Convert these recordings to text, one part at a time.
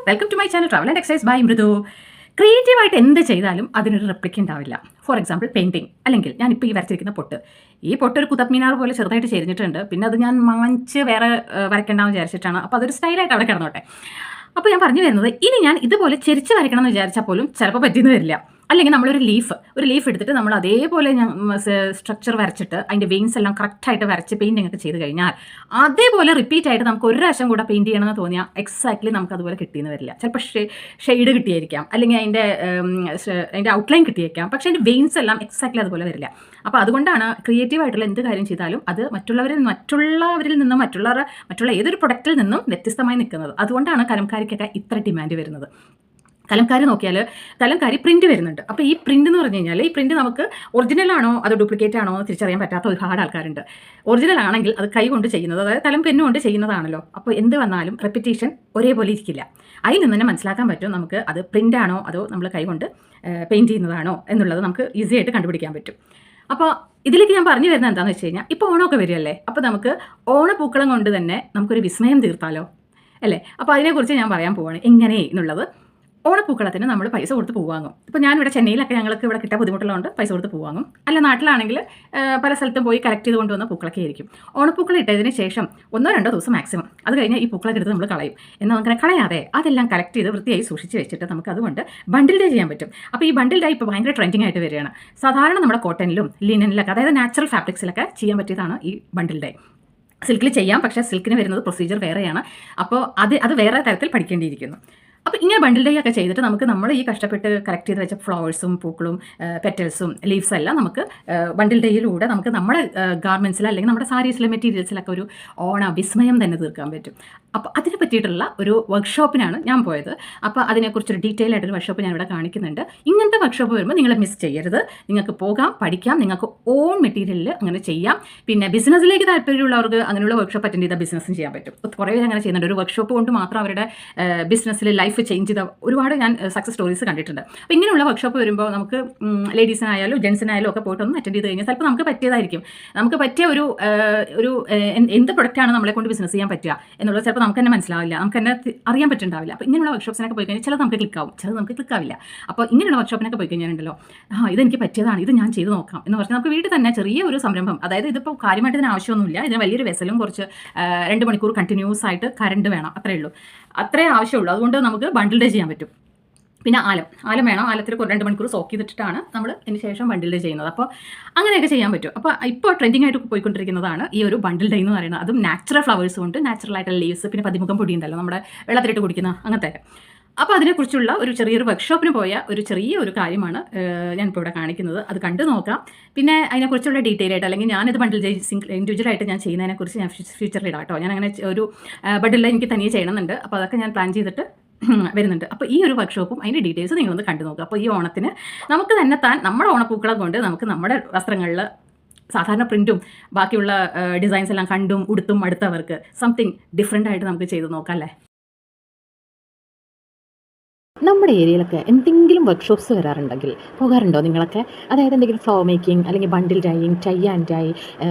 Welcome to my channel travel and exercise by Mridu. ക്രിയേറ്റീവായിട്ട് എന്ത് ചെയ്താലും അതിനൊരു റെപ്ലിക്ക ഉണ്ടാവില്ല. ഫോർ എക്സാമ്പിൾ പെയിൻറ്റിങ്, അല്ലെങ്കിൽ ഞാനിപ്പോൾ ഈ വരച്ചിരിക്കുന്ന പൊട്ട്, ഈ പൊട്ട് ഒരു കുതബ് മിനാർ പോലെ ചെറുതായിട്ട് ചെരിഞ്ഞിട്ടുണ്ട്. പിന്നെ അത് ഞാൻ മാഞ്ച് വേറെ വരയ്ക്കണ്ടെന്ന് വിചാരിച്ചിട്ടാണ്. അപ്പോൾ അതൊരു സ്റ്റൈലായിട്ട് അവിടെ കിടന്നോട്ടെ. അപ്പോൾ ഞാൻ പറഞ്ഞു വരുന്നത്, ഇനി ഞാൻ ഇതുപോലെ ചെരിച്ച് വരയ്ക്കണം എന്ന് വിചാരിച്ചാൽ പോലും ചിലപ്പോൾ പറ്റിയെന്ന് വരില്ല. അല്ലെങ്കിൽ നമ്മളൊരു ലീഫ് എടുത്തിട്ട് നമ്മൾ അതേപോലെ സ്ട്രക്ചർ വരച്ചിട്ട് അതിൻ്റെ വെയിൻസ് എല്ലാം കറക്റ്റായിട്ട് വരച്ച് പെയിൻറ്റിംഗ് ഒക്കെ ചെയ്ത് കഴിഞ്ഞാൽ അതേപോലെ റിപ്പീറ്റ് ആയിട്ട് നമുക്ക് ഒരു പ്രാവശ്യം കൂടെ പെയിൻറ്റ് ചെയ്യണമെന്ന് തോന്നിയാൽ എക്സാക്ട്ലി നമുക്ക് അതുപോലെ കിട്ടിയെന്ന് വരില്ല. ചിലപ്പോൾ ഷെയ്ഡ് കിട്ടിയായിരിക്കാം, അല്ലെങ്കിൽ അതിൻ്റെ ഔട്ട്ലൈൻ കിട്ടിയേക്കാം, പക്ഷേ അതിൻ്റെ വെയിൻസ് എല്ലാം എക്സാക്ട്ലി അതുപോലെ വരില്ല. അപ്പോൾ അതുകൊണ്ടാണ് ക്രിയേറ്റീവായിട്ടുള്ള എന്ത് കാര്യം ചെയ്താലും അത് മറ്റുള്ളവരിൽ നിന്നും മറ്റുള്ള ഏതൊരു പ്രൊഡക്റ്റിൽ നിന്നും വ്യത്യസ്തമായി നിൽക്കുന്നത്. അതുകൊണ്ടാണ് കലംകാരിക്കൊക്കെ ഇത്ര ഡിമാൻഡ് വരുന്നത്. കലംകാരി നോക്കിയാൽ കലംകാരി പ്രിൻറ്റ് വരുന്നുണ്ട്. അപ്പോൾ ഈ പ്രിൻ്റ് എന്ന് പറഞ്ഞു കഴിഞ്ഞാൽ, ഈ പ്രിൻറ്റ് നമുക്ക് ഒറിജിനലാണോ അതോ ഡ്യൂപ്ലിക്കേറ്റ് ആണോ എന്ന് തിരിച്ചറിയാൻ പറ്റാത്ത ഒരുപാട് ആൾക്കാരുണ്ട്. ഒറിജിനൽ ആണെങ്കിൽ അത് കൈ കൊണ്ട് ചെയ്യുന്നത്, അതായത് കലം പെന്നു കൊണ്ട് ചെയ്യുന്നതാണല്ലോ. അപ്പോൾ എന്ത് വന്നാലും റെപ്പിറ്റേഷൻ ഒരേപോലെ ഇരിക്കില്ല. അതിൽ നിന്ന് തന്നെ മനസ്സിലാക്കാൻ പറ്റും നമുക്ക് അത് പ്രിൻ്റ് ആണോ അതോ നമ്മൾ കൈ കൊണ്ട് പെയിൻറ്റ് ചെയ്യുന്നതാണോ എന്നുള്ളത് നമുക്ക് ഈസി ആയിട്ട് കണ്ടുപിടിക്കാൻ പറ്റും. അപ്പോൾ ഇതിലേക്ക് ഞാൻ പറഞ്ഞു വരുന്നത് എന്താണെന്ന് വെച്ച് കഴിഞ്ഞാൽ, ഇപ്പോൾ ഓണമൊക്കെ വരികയല്ലേ, അപ്പോൾ നമുക്ക് ഓണപ്പൂക്കളം കൊണ്ട് തന്നെ നമുക്കൊരു വിസ്മയം തീർത്താലോ അല്ലേ. അപ്പോൾ അതിനെക്കുറിച്ച് ഞാൻ പറയാൻ പോവുകയാണ്, എങ്ങനെ എന്നുള്ളത്. ഓണപ്പൂക്കളത്തിന് നമ്മൾ പൈസ കൊടുത്ത് പൂ വാങ്ങും. ഇപ്പോൾ ഞാനിവിടെ ചെന്നൈയിലൊക്കെ ഞങ്ങൾക്ക് ഇവിടെ കിട്ടാൻ ബുദ്ധിമുട്ടുള്ളതുകൊണ്ട് പൈസ കൊടുത്ത് പൂ വാങ്ങും. അല്ല നാട്ടിലാണെങ്കിൽ പല സ്ഥലത്തും പോയി കളക്ട് ചെയ്ത് കൊണ്ടുവന്ന പൂക്കളൊക്കെ ആയിരിക്കും. ഓണപ്പൂക്കൾ ഇട്ടതിന് ശേഷം 1-2 ദിവസം മാക്സിമം, അത് കഴിഞ്ഞ് ഈ പൂക്കളൊക്കെ എടുത്ത് നമ്മൾ കളയും. എന്നാൽ നമുക്ക് കളയാതെ അതെല്ലാം കളക്ട് ചെയ്ത് വൃത്തിയായി സൂക്ഷിച്ച് വെച്ചിട്ട് നമുക്ക് അതുകൊണ്ട് ബണ്ടിൽ ഡേ ചെയ്യാൻ പറ്റും. അപ്പോൾ ഈ ബണ്ടിൽ ഡേ ഇപ്പോൾ ഭയങ്കര ട്രെൻഡിങ് ആയിട്ട് വരികയാണ്. സാധാരണ നമ്മുടെ കോട്ടണിലും ലിനനിലൊക്കെ, അതായത് നാച്ചുറൽ ഫാബ്രിക്സിലൊക്കെ ചെയ്യാൻ പറ്റിയതാണ് ഈ ബണ്ടിൽ ഡേ. സിൽക്കിൽ ചെയ്യാം, പക്ഷേ സിൽക്കിന് വരുന്നത് പ്രൊസീജിയർ വേറെയാണ്. അപ്പോൾ അത് വേറെ തരത്തിൽ പഠിക്കേണ്ടിയിരിക്കുന്നു. അപ്പോൾ ഇങ്ങനെ ബണ്ടിൽ ഡേ ഒക്കെ ചെയ്തിട്ട് നമ്മൾ ഈ കഷ്ടപ്പെട്ട് കളക്ട് ചെയ്ത് വെച്ച ഫ്ലവേഴ്സും പൂക്കളും പെറ്റൽസും ലീവ്സും എല്ലാം നമുക്ക് ബണ്ടിൽ ഡേയിലൂടെ നമുക്ക് നമ്മുടെ ഗാർമെൻറ്റ്സിൽ അല്ലെങ്കിൽ നമ്മുടെ സാരീസിലെ മെറ്റീരിയൽസിലൊക്കെ ഒരു ഓണ വിസ്മയം തന്നെ തീർക്കാൻ പറ്റും. അപ്പോൾ അതിനെ പറ്റിയിട്ടുള്ള ഒരു വർക്ക്ഷോപ്പിനാണ് ഞാൻ പോയത്. അപ്പോൾ അതിനെക്കുറിച്ചൊരു ഡീറ്റെയിൽ ആയിട്ടൊരു വർക്ക്ഷോപ്പ് ഞാനിവിടെ കാണിക്കുന്നുണ്ട്. ഇങ്ങനത്തെ വർക്ക്ഷോപ്പ് വരുമ്പോൾ നിങ്ങൾ മിസ് ചെയ്യരുത്. നിങ്ങൾക്ക് പോകാം, പഠിക്കാം, നിങ്ങൾക്ക് ഓൺ മെറ്റീരിയലിൽ അങ്ങനെ ചെയ്യാം. പിന്നെ ബിസിനസ്സിലേക്ക് താല്പര്യമുള്ളവർക്ക് അങ്ങനെയുള്ള വർക്ക്ഷോപ്പ് അറ്റൻഡ് ചെയ്താൽ ബിസിനസ്സും ചെയ്യാൻ പറ്റും. കുറേ പേര് അങ്ങനെ ചെയ്യുന്നുണ്ട്. ഒരു വർക്ക്ഷോപ്പ് കൊണ്ട് മാത്രം അവരുടെ ബിസിനസ്സിൽ ലൈഫ് ചേഞ്ച് ചെയ്ത ഒരുപാട് ഞാൻ സക്സസ് സ്റ്റോറീസ് കണ്ടിട്ടുണ്ട്. അപ്പോൾ ഇങ്ങനെയുള്ള വർക്ക്ഷോപ്പ് വരുമ്പോൾ നമുക്ക് ലേഡീസിനായാലും ജെൻസിനായാലും ഒക്കെ പോയിട്ടൊന്ന് അറ്റൻഡ് ചെയ്ത് കഴിഞ്ഞാൽ ചിലപ്പോൾ നമുക്ക് പറ്റിയതായിരിക്കും. നമുക്ക് പറ്റിയ ഒരു എന്ത് പ്രൊഡക്റ്റാണ് നമ്മളെ കൊണ്ട് ബിസിനസ് ചെയ്യാൻ പറ്റുക എന്നുള്ളത് ചിലപ്പോൾ നമുക്ക് തന്നെ മനസ്സിലാവില്ല, നമുക്ക് തന്നെ അറിയാൻ പറ്റുന്നുണ്ടാവില്ല. അപ്പോൾ ഇങ്ങനെയുള്ള വർക്ക്ഷോപ്സിനൊക്കെ പോയി കഴിഞ്ഞാൽ ചിലത് നമുക്ക് ക്ലിക്കാവും, ചിലത് നമുക്ക് ക്ലിക്കാവില്ല. അപ്പോൾ ഇങ്ങനെയുള്ള വർക്ക്ഷോപ്പിനൊക്കെ പോയി കഴിഞ്ഞാലുണ്ടല്ലോ, ഇതെനിക്ക് പറ്റിയതാണ്, ഇത് ഞാൻ ചെയ്ത് നോക്കാം എന്ന് പറഞ്ഞാൽ നമുക്ക് വീട്ടിൽ തന്നെ ചെറിയ ഒരു സംരംഭം, അതായത് ഇതിപ്പോൾ കാര്യമായിട്ട് ഇതിന് ആവശ്യമൊന്നുമില്ല. ഇതിന് വലിയൊരു വെസലും കുറച്ച് 2 മണിക്കൂർ കണ്ടിന്യൂസ് ആയിട്ട് കറണ്ട് വേണം, അത്രേ ആവശ്യമുള്ളൂ. അതുകൊണ്ട് നമുക്ക് ബണ്ടിൽ ഡേ ചെയ്യാൻ പറ്റും. പിന്നെ ആലം വേണം. ആലത്തിൽ 2 മണിക്കൂർ സോക്ക് ചെയ്തിട്ടാണ് നമ്മൾ അതിന് ശേഷം ബണ്ടിൽ ഡേ ചെയ്യുന്നത്. അപ്പോൾ അങ്ങനെയൊക്കെ ചെയ്യാൻ പറ്റും. അപ്പോൾ ഇപ്പോൾ ട്രെൻഡിങ് ആയിട്ട് പോയിക്കൊണ്ടിരിക്കുന്നതാണ് ഈ ഒരു ബണ്ടിൽ ഡേ എന്ന് പറയുന്നത്. അതും നാച്ചുറൽ ഫ്ലവേഴ്സ് കൊണ്ട്, നാച്ചുറൽ ആയിട്ടുള്ള ലീവ്സ്, പിന്നെ പതിമുഖം പൊടി ഉണ്ടല്ലോ നമ്മുടെ വെള്ളത്തിലിട്ട് കുടിക്കുന്ന അങ്ങനത്തെ. അപ്പോൾ അതിനെക്കുറിച്ചുള്ള ഒരു ചെറിയൊരു വർക്ക്ഷോപ്പിന് പോയ ഒരു കാര്യമാണ് ഞാനിപ്പോൾ ഇവിടെ കാണിക്കുന്നത്. അത് കണ്ടു നോക്കാം. പിന്നെ അതിനെക്കുറിച്ചുള്ള ഡീറ്റെയിൽ ആയിട്ട്, അല്ലെങ്കിൽ ഞാനിത് ബണ്ടിൽ ഡേ ഇൻഡിവിജ്വലായിട്ട് ഞാൻ ചെയ്യുന്നതിനെക്കുറിച്ച് ഞാൻ ഫ്യൂച്ചറിൽ ഇടാം കേട്ടോ. ഞാൻ അങ്ങനെ ഒരു ബണ്ടിൽ ഡേ എനിക്ക് തനിയെ ചെയ്യണമെന്നുണ്ട്. അപ്പോൾ അതൊക്കെ ഞാൻ പ്ലാൻ ചെയ്തിട്ട് വരുന്നുണ്ട്. അപ്പോൾ ഈ ഒരു വർക്ക്ഷോപ്പും അതിൻ്റെ ഡീറ്റെയിൽസ് നിങ്ങളൊന്ന് കണ്ടു നോക്കുക. അപ്പോൾ ഈ ഓണത്തിന് നമുക്ക് തന്നെ നമ്മുടെ ഓണപ്പൂക്കളം കൊണ്ട് നമുക്ക് നമ്മുടെ വസ്ത്രങ്ങളിൽ സാധാരണ പ്രിൻറ്റും ബാക്കിയുള്ള ഡിസൈൻസ് എല്ലാം കണ്ടും ഉടുത്തും അടുത്തവർക്ക് സംതിങ് ഡിഫറെൻ്റ് ആയിട്ട് നമുക്ക് ചെയ്ത് നോക്കാം അല്ലേ. നമ്മുടെ ഏരിയയിലൊക്കെ എന്തെങ്കിലും വർക്ക്ഷോപ്സ് വരാറുണ്ടെങ്കിൽ പോകാറുണ്ടോ നിങ്ങളൊക്കെ? അതായത് എന്തെങ്കിലും ഫ്ലവർ മേക്കിംഗ്, അല്ലെങ്കിൽ bundle dyeing, tie and dye,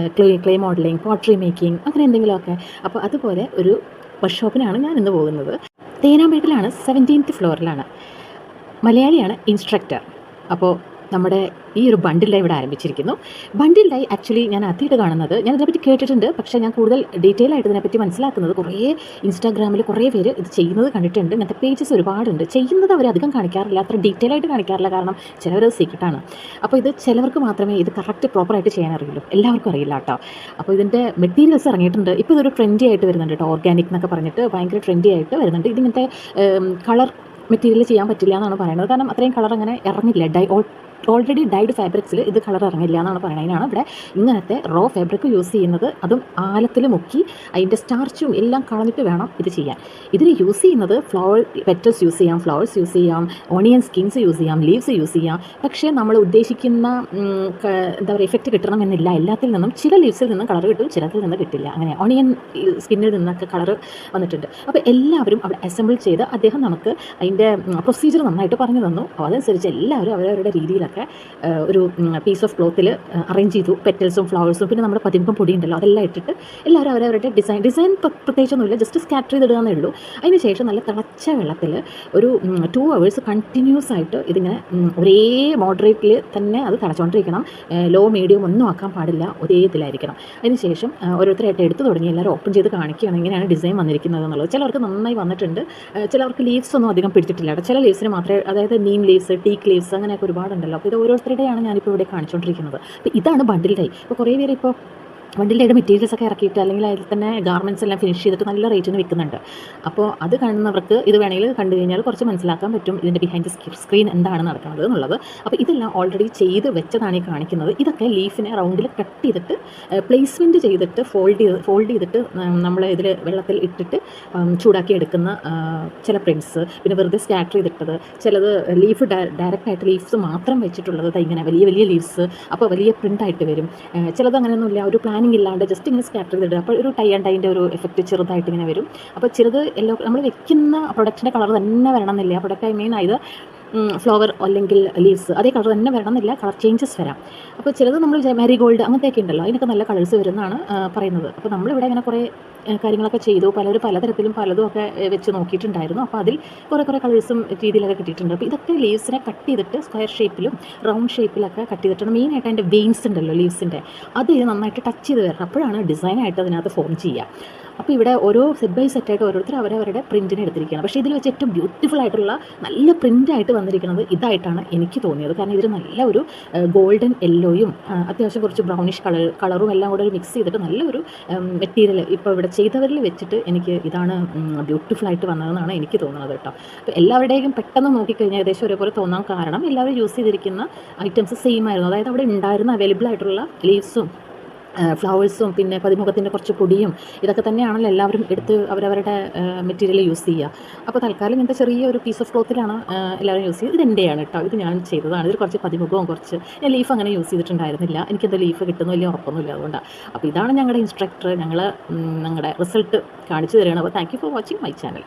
clay modelling, pottery making, അങ്ങനെ എന്തെങ്കിലുമൊക്കെ. അപ്പോൾ അതുപോലെ ഒരു വർക്ക്ഷോപ്പിനാണ് ഞാൻ ഇന്ന് പോകുന്നത്. തേനാമ്പേട്ടിലാണ്, 17th ഫ്ലോറിലാണ്. മലയാളിയാണ് ഇൻസ്ട്രക്ടർ. അപ്പോൾ നമ്മുടെ ഈ ഒരു ബണ്ടിൽ ഡൈ ഇവിടെ ആരംഭിച്ചിരിക്കുന്നു. ബണ്ടിൽ ഡൈ ആക്ച്വലി ഞാൻ ആദ്യമായിട്ട് കാണുന്നത്, ഞാൻ ഇതിനെപ്പറ്റി കേട്ടിട്ടുണ്ട്, പക്ഷേ ഞാൻ കൂടുതൽ ഡീറ്റെയിൽ ആയിട്ട് ഇതിനെപ്പറ്റി മനസ്സിലാക്കുന്നത് കുറേ ഇൻസ്റ്റാഗ്രാമിൽ കുറേ പേര് ഇത് ചെയ്യുന്നത് കണ്ടിട്ടുണ്ട്. ഇങ്ങനത്തെ പേജസ് ഒരുപാടുണ്ട്. ചെയ്യുന്നത് അവർ അധികം കാണിക്കാറില്ല, അത്ര ഡീറ്റെയിൽ ആയിട്ട് കാണിക്കാറില്ല, കാരണം ചിലവരത് സീക്രട്ടാണ്. അപ്പോൾ ഇത് ചിലവർക്ക് മാത്രമേ ഇത് കറക്റ്റ് പ്രോപ്പറായിട്ട് ചെയ്യാൻ അറിയുള്ളൂ, എല്ലാവർക്കും അറിയില്ല കേട്ടോ. അപ്പോൾ ഇതിൻ്റെ മെറ്റീരിയൽസ് ഇറങ്ങിയിട്ടുണ്ട്. ഇപ്പോൾ ഇതൊരു ട്രെൻഡി ആയിട്ട് വരുന്നുണ്ട് കേട്ടോ. ഓർഗാനിക് എന്നൊക്കെ പറഞ്ഞിട്ട് ഭയങ്കര ട്രെൻഡി ആയിട്ട് വരുന്നുണ്ട്. ഇതിങ്ങനത്തെ കളർ മെറ്റീരിയൽ ചെയ്യാൻ പറ്റില്ല എന്നാണ് പറയുന്നത്, കാരണം അത്രയും കളർ അങ്ങനെ ഇറങ്ങില്ല. ഓൾറെഡി ഡൈഡ് ഫാബ്രിക്സിൽ ഇത് കളർ ഇറങ്ങില്ല എന്നാണ് പറയുന്നത്. അതിനാണ് ഇവിടെ ഇങ്ങനത്തെ റോ ഫാബ്രിക് യൂസ് ചെയ്യുന്നത്. അതും ആലത്തിൽ മുക്കി അതിൻ്റെ സ്റ്റാർച്ചും എല്ലാം കളഞ്ഞിട്ട് വേണം ഇത് ചെയ്യാൻ. ഇതിന് യൂസ് ചെയ്യുന്നത് ഫ്ലവർ പെറ്റൽസ് യൂസ് ചെയ്യാം, ഫ്ലവേഴ്സ് യൂസ് ചെയ്യാം, ഓണിയൻ സ്കിൻസ് യൂസ് ചെയ്യാം, ലീവ്സ് യൂസ് ചെയ്യാം. പക്ഷേ നമ്മൾ ഉദ്ദേശിക്കുന്ന എന്താ പറയുക എഫക്റ്റ് കിട്ടണമെന്നില്ല. എല്ലാത്തിൽ നിന്നും ചില ലീവ്സിൽ നിന്നും കളർ കിട്ടും, ചിലത്തിൽ നിന്ന് കിട്ടില്ല. അങ്ങനെ ഓണിയൻ സ്കിന്നിൽ നിന്നൊക്കെ കളർ വന്നിട്ടുണ്ട്. അപ്പോൾ എല്ലാവരും അവിടെ അസംബിൾ ചെയ്ത് അദ്ദേഹം നമുക്ക് അതിൻ്റെ പ്രൊസീജിയർ നന്നായിട്ട് പറഞ്ഞു തന്നു. അപ്പോൾ അതനുസരിച്ച് എല്ലാവരും അവരവരുടെ രീതിയിൽ ഷേപ്പിലൊക്കെ ഒരു പീസ് ഓഫ് ക്ലോത്തിൽ അറേഞ്ച് ചെയ്തു. പെറ്റൽസും ഫ്ലവേഴ്സും പിന്നെ നമ്മുടെ പതിമുഖം പൊടി ഉണ്ടല്ലോ അതെല്ലാം ഇട്ടിട്ട് എല്ലാവരും അവരവരുടെ ഡിസൈൻ പ്രത്യേകിച്ചൊന്നുമില്ല, ജസ്റ്റ് സ്കാറ്റർ ചെയ്തിടുകയെന്നേ ഉള്ളൂ. അതിന് ശേഷം നല്ല തിളച്ച വെള്ളത്തിൽ ഒരു 2 hours കണ്ടിന്യൂസ് ആയിട്ട് ഇതിങ്ങനെ ഒരേ മോഡറേറ്റിൽ തന്നെ അത് തിളച്ചുകൊണ്ടിരിക്കണം. ലോ മീഡിയം ഒന്നും ആക്കാൻ പാടില്ല, ഒരേ ഇതിലായിരിക്കണം. അതിന് ശേഷം ഓരോരുത്തരായിട്ട് എടുത്തു തുടങ്ങി എല്ലാവരും ഓപ്പൺ ചെയ്ത് കാണിക്കുകയാണ് ഇങ്ങനെയാണ് ഡിസൈൻ വന്നിരിക്കുന്നത് എന്നുള്ളത്. ചിലർക്ക് നന്നായി വന്നിട്ടുണ്ട്, ചിലർക്ക് ലീവ്സ് ഒന്നും അധികം പിടിച്ചിട്ടില്ല. ചില ലീവ്സിന് മാത്രമേ, അതായത് നീം ലീവ്സ്, ടീക്ക് ലീവ്സ് അങ്ങനെയൊക്കെ ഒരുപാടുണ്ടല്ലോ. അപ്പോൾ ഇത് ഓരോരുത്തരുടെയാണ് ഞാനിപ്പോൾ ഇവിടെ കാണിച്ചുകൊണ്ടിരിക്കുന്നത്. അപ്പോൾ ഇതാണ് ബണ്ടിൽ ഡൈ. ഇപ്പോൾ കുറേ പേര് ഇപ്പോൾ ബണ്ടിൽ ഡൈയുടെ മെറ്റീരിയൽസ് ഒക്കെ ഇറക്കിയിട്ട് അല്ലെങ്കിൽ അതിൽ തന്നെ ഗാർമെൻറ്റ്സ് എല്ലാം ഫിനിഷ് ചെയ്തിട്ട് നല്ല റേറ്റിന് വിൽക്കുന്നുണ്ട്. അപ്പോൾ അത് കാണുന്നവർക്ക് ഇത് വേണമെങ്കിൽ കണ്ടു കഴിഞ്ഞാൽ കുറച്ച് മനസ്സിലാക്കാൻ പറ്റും ഇതിൻ്റെ ബിഹൈൻഡ് ദ സ്ക്രീൻ എന്താണ് നടക്കുന്നത് എന്നുള്ളത്. അപ്പോൾ ഇതെല്ലാം ഓൾറെഡി ചെയ്ത് വെച്ചതാണ് ഈ കാണിക്കുന്നത്. ഇതൊക്കെ ലീഫിനെ റൗണ്ടിൽ കട്ട് ചെയ്തിട്ട് പ്ലേസ്മെൻറ്റ് ചെയ്തിട്ട് ഫോൾഡ് ചെയ്തിട്ട് നമ്മൾ ഇതിൽ വെള്ളത്തിൽ ഇട്ടിട്ട് ചൂടാക്കി എടുക്കുന്ന ചില പ്രിൻറ്റ്സ്, പിന്നെ വെറുതെ സ്കാറ്റർ ചെയ്തിട്ടത്, ചിലത് ലീഫ് ഡയറക്റ്റായിട്ട് ലീഫ്സ് മാത്രം വെച്ചിട്ടുള്ളത് ഇങ്ങനെ വലിയ വലിയ ലീവ്സ്, അപ്പോൾ വലിയ പ്രിൻ്റായിട്ട് വരും. ചിലത് അങ്ങനെയൊന്നുമില്ല, ഒരു പ്ലാനിങ് ഇല്ലാണ്ട് ജസ്റ്റ് ഇങ്ങനെ സ്കാറ്റർ ചെയ്തിടുക, അപ്പോൾ ഒരു ടൈ ആൻഡ് ഡൈൻ്റെ ഒരു എഫക്റ്റ് ചെറുതായിട്ട് ഇങ്ങനെ വരും. അപ്പോൾ ചെറുത് നമ്മൾ വെക്കുന്ന പ്രൊഡക്റ്റിൻ്റെ കളർ തന്നെ വരണം എന്നില്ല. പ്രൊഡക്റ്റ് ഐ മീൻ ഇത് ഫ്ലവർ അല്ലെങ്കിൽ ലീവ്സ് അതേ കളർ തന്നെ വരണമെന്നില്ല, കളർ ചേഞ്ചസ് വരാം. അപ്പോൾ ചിലത് നമ്മൾ മാരിഗോൾഡ് അങ്ങനത്തെയൊക്കെ ഉണ്ടല്ലോ, അതിനൊക്കെ നല്ല കളേഴ്സ് വരുന്നതാണ് പറയുന്നത്. അപ്പോൾ നമ്മളിവിടെ ഇങ്ങനെ കുറേ കാര്യങ്ങളൊക്കെ ചെയ്തു, പലരും പലതരത്തിലും പലതും ഒക്കെ വെച്ച് നോക്കിയിട്ടുണ്ടായിരുന്നു. അപ്പോൾ അതിൽ കുറേ കളേഴ്സും രീതിയിലൊക്കെ കിട്ടിയിട്ടുണ്ട്. അപ്പോൾ ഇതൊക്കെ ലീവ്സിനെ കട്ട് ചെയ്തിട്ട് സ്ക്വയർ ഷേപ്പിലും റൗണ്ട് ഷേപ്പിലൊക്കെ കട്ട് ചെയ്തിട്ടുണ്ട്. മെയിനായിട്ട് അതിൻ്റെ വെയിൻസ് ഉണ്ടല്ലോ ലീവ്സിൻ്റെ, അത് നന്നായിട്ട് ടച്ച് ചെയ്ത് വരണം, അപ്പോഴാണ് ഡിസൈനായിട്ട് അതിനകത്ത് ഫോം ചെയ്യുക. അപ്പോൾ ഇവിടെ ഓരോ സെറ്റ് ബൈ സെറ്റായിട്ട് ഓരോരുത്തർ അവരവരുടെ പ്രിൻറ്റിനെ എടുത്തിരിക്കുകയാണ്. പക്ഷേ ഇതിൽ വെച്ച് ഏറ്റവും ബ്യൂട്ടിഫുൾ ആയിട്ടുള്ള നല്ല പ്രിൻ്റായിട്ട് വന്നിരിക്കുന്നത് ഇതായിട്ടാണ് എനിക്ക് തോന്നിയത്. കാരണം ഇതിൽ നല്ല ഒരു ഗോൾഡൻ യെല്ലോയും അത്യാവശ്യം കുറച്ച് ബ്രൗണിഷ് കളറും എല്ലാം കൂടെ ഒരു മിക്സ് ചെയ്തിട്ട് നല്ലൊരു മെറ്റീരിയൽ ഇപ്പോൾ ഇവിടെ ചെയ്തവരിൽ വെച്ചിട്ട് എനിക്ക് ഇതാണ് ബ്യൂട്ടിഫുള്ളായിട്ട് വന്നതെന്നാണ് എനിക്ക് തോന്നുന്നത് കേട്ടോ. അപ്പോൾ എല്ലാവരുടെയും പെട്ടെന്ന് നോക്കിക്കഴിഞ്ഞാൽ ഏകദേശം ഒരേപോലെ തോന്നാൻ കാരണം എല്ലാവരും യൂസ് ചെയ്തിരിക്കുന്ന ഐറ്റംസ് സെയിം ആയിരുന്നു. അതായത് അവിടെ ഉണ്ടായിരുന്ന അവൈലബിൾ ആയിട്ടുള്ള ലീവ്സും ഫ്ലവേഴ്സും പിന്നെ പതിമുഖത്തിൻ്റെ കുറച്ച് പൊടിയും ഇതൊക്കെ തന്നെയാണല്ലോ എല്ലാവരും എടുത്ത് അവരവരുടെ മെറ്റീരിയൽ യൂസ് ചെയ്യുക. അപ്പോൾ തൽക്കാലം ഇങ്ങനത്തെ ചെറിയ ഒരു പീസ് ഓഫ് ക്ലോത്തിലാണ് എല്ലാവരും യൂസ് ചെയ്യുന്നത്. ഇതെൻ്റെയാണ് കേട്ടോ, ഇത് ഞാൻ ചെയ്തതാണ്. ഇതിൽ കുറച്ച് പതിമുഖവും കുറച്ച് ഞാൻ ലീഫ് അങ്ങനെ യൂസ് ചെയ്തിട്ടുണ്ടായിരുന്നില്ല, എനിക്കെന്താ ലീഫ് കിട്ടുന്നു വലിയ ഉറപ്പൊന്നുമില്ല, അതുകൊണ്ടാണ്. അപ്പോൾ ഇതാണ് ഞങ്ങളുടെ ഇൻസ്ട്രക്ടർ ഞങ്ങളുടെ റിസൾട്ട് കാണിച്ചു തരികയാണ്. അപ്പോൾ thank you for watching my channel.